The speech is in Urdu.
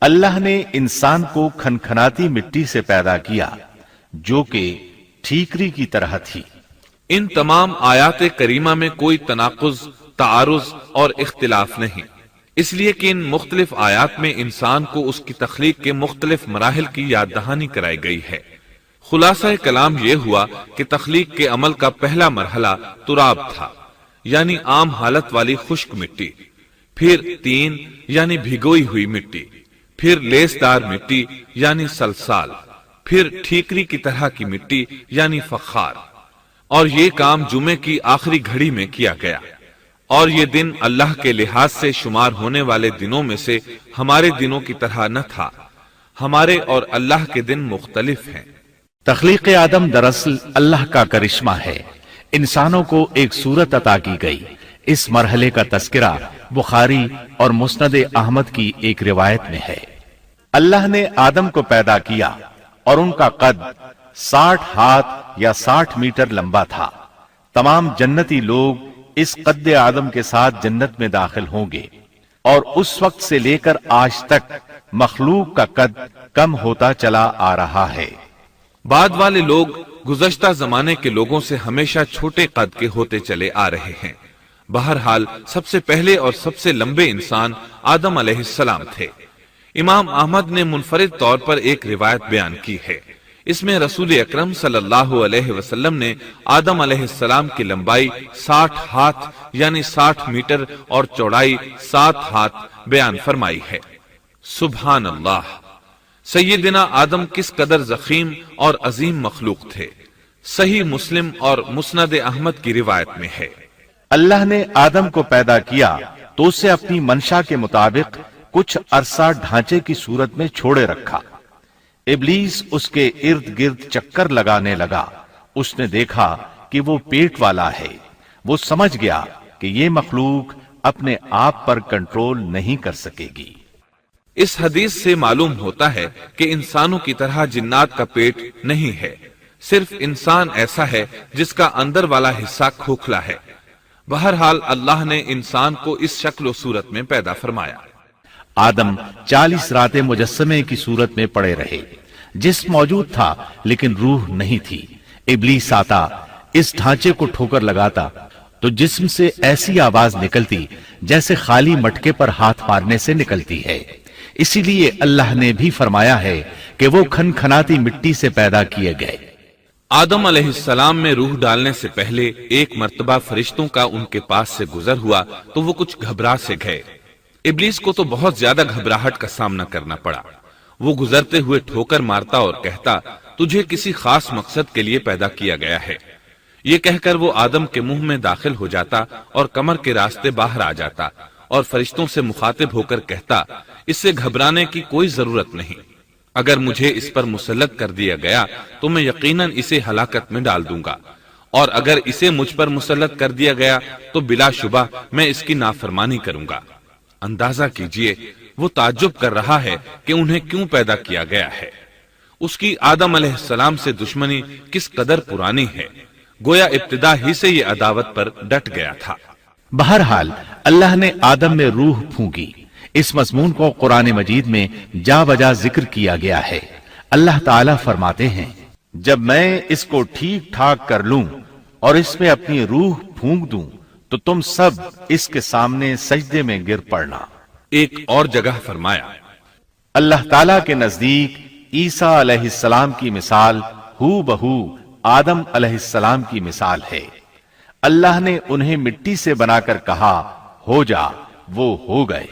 اللہ نے انسان کو کھنکھناتی مٹی سے پیدا کیا جو کہ ٹھیکری کی طرح تھی۔ ان تمام آیات کریمہ میں کوئی تناقض، تعارض اور اختلاف نہیں، اس لیے کہ ان مختلف آیات میں انسان کو اس کی تخلیق کے مختلف مراحل کی یاد دہانی کرائی گئی ہے۔ خلاصہ کلام یہ ہوا کہ تخلیق کے عمل کا پہلا مرحلہ تراب تھا، یعنی عام حالت والی خشک مٹی، پھر تین یعنی بھگوئی ہوئی مٹی، پھر لیسدار مٹی یعنی سلسال، پھر ٹھیکری کی طرح کی مٹی یعنی فخار، اور یہ کام جمعے کی آخری گھڑی میں کیا گیا۔ اور یہ دن اللہ کے لحاظ سے شمار ہونے والے دنوں میں سے ہمارے دنوں کی طرح نہ تھا، ہمارے اور اللہ کے دن مختلف ہیں۔ تخلیق آدم دراصل اللہ کا کرشمہ ہے، انسانوں کو ایک صورت عطا کی گئی۔ اس مرحلے کا تذکرہ بخاری اور مسند احمد کی ایک روایت میں ہے۔ اللہ نے آدم کو پیدا کیا اور ان کا قد 60 ہاتھ یا 60 میٹر لمبا تھا۔ تمام جنتی لوگ اس قد آدم کے ساتھ جنت میں داخل ہوں گے، اور اس وقت سے لے کر آج تک مخلوق کا قد کم ہوتا چلا آ رہا ہے۔ بعد والے لوگ گزشتہ زمانے کے لوگوں سے ہمیشہ چھوٹے قد کے ہوتے چلے آ رہے ہیں۔ بہرحال سب سے پہلے اور سب سے لمبے انسان آدم علیہ السلام تھے۔ امام احمد نے منفرد طور پر ایک روایت بیان کی ہے۔ اس میں رسول اکرم صلی اللہ علیہ وسلم نے آدم علیہ السلام کی لمبائی 60 ہاتھ یعنی 60 میٹر اور چوڑائی 7 ہاتھ بیان فرمائی ہے۔ سبحان اللہ! سیدنا آدم کس قدر ضخیم اور عظیم مخلوق تھے۔ صحیح مسلم اور مسند احمد کی روایت میں ہے، اللہ نے آدم کو پیدا کیا تو اسے اپنی منشا کے مطابق کچھ عرصہ ڈھانچے کی صورت میں چھوڑے رکھا۔ ابلیس اس کے ارد گرد چکر لگانے لگا۔ اس نے دیکھا کہ وہ پیٹ والا ہے۔ وہ سمجھ گیا کہ یہ مخلوق اپنے آپ پر کنٹرول نہیں کر سکے گی۔ اس حدیث سے معلوم ہوتا ہے کہ انسانوں کی طرح جنات کا پیٹ نہیں ہے، صرف انسان ایسا ہے جس کا اندر والا حصہ کھوکھلا ہے۔ بہرحال اللہ نے انسان کو اس شکل و صورت میں پیدا فرمایا۔ آدم 40 راتیں مجسمے کی صورت میں پڑے رہے۔ جسم موجود تھا لیکن روح نہیں تھی۔ ابلیس آتا، اس ڈھانچے کو ٹھوکر لگاتا تو جسم سے ایسی آواز نکلتی جیسے خالی مٹکے پر ہاتھ مارنے سے نکلتی ہے۔ اسی لیے اللہ نے بھی فرمایا ہے کہ وہ کھنکھناتی مٹی سے پیدا کیے گئے۔ آدم علیہ السلام میں روح ڈالنے سے پہلے ایک مرتبہ فرشتوں کا ان کے پاس سے گزر ہوا تو وہ کچھ گھبرا سے گئے۔ ابلیس کو تو بہت زیادہ گھبراہٹ کا سامنا کرنا پڑا۔ وہ گزرتے ہوئے ٹھوکر مارتا اور کہتا، تجھے کسی خاص مقصد کے لیے پیدا کیا گیا ہے۔ یہ کہہ کر وہ آدم کے منہ میں داخل ہو جاتا اور کمر کے راستے باہر آ جاتا اور فرشتوں سے مخاطب ہو کر کہتا، اس سے گھبرانے کی کوئی ضرورت نہیں۔ اگر مجھے اس پر مسلط کر دیا گیا تو میں یقیناً اسے ہلاکت میں ڈال دوں گا، اور اگر اسے مجھ پر مسلط کر دیا گیا تو بلا شبہ میں اس کی نافرمانی کروں گا۔ اندازہ کیجئے وہ تعجب کر رہا ہے کہ انہیں کیوں پیدا کیا گیا ہے۔ اس کی آدم علیہ السلام سے دشمنی کس قدر پرانی ہے، گویا ابتدا ہی سے یہ عداوت پر ڈٹ گیا تھا۔ بہرحال اللہ نے آدم میں روح پھونکی۔ اس مضمون کو قرآن مجید میں جا بجا ذکر کیا گیا ہے۔ اللہ تعالی فرماتے ہیں، جب میں اس کو ٹھیک ٹھاک کر لوں اور اس میں اپنی روح پھونک دوں تو تم سب اس کے سامنے سجدے میں گر پڑنا۔ ایک اور جگہ فرمایا، اللہ تعالی کے نزدیک عیسیٰ علیہ السلام کی مثال ہو بہو آدم علیہ السلام کی مثال ہے۔ اللہ نے انہیں مٹی سے بنا کر کہا، ہو جا، وہ ہو گئے۔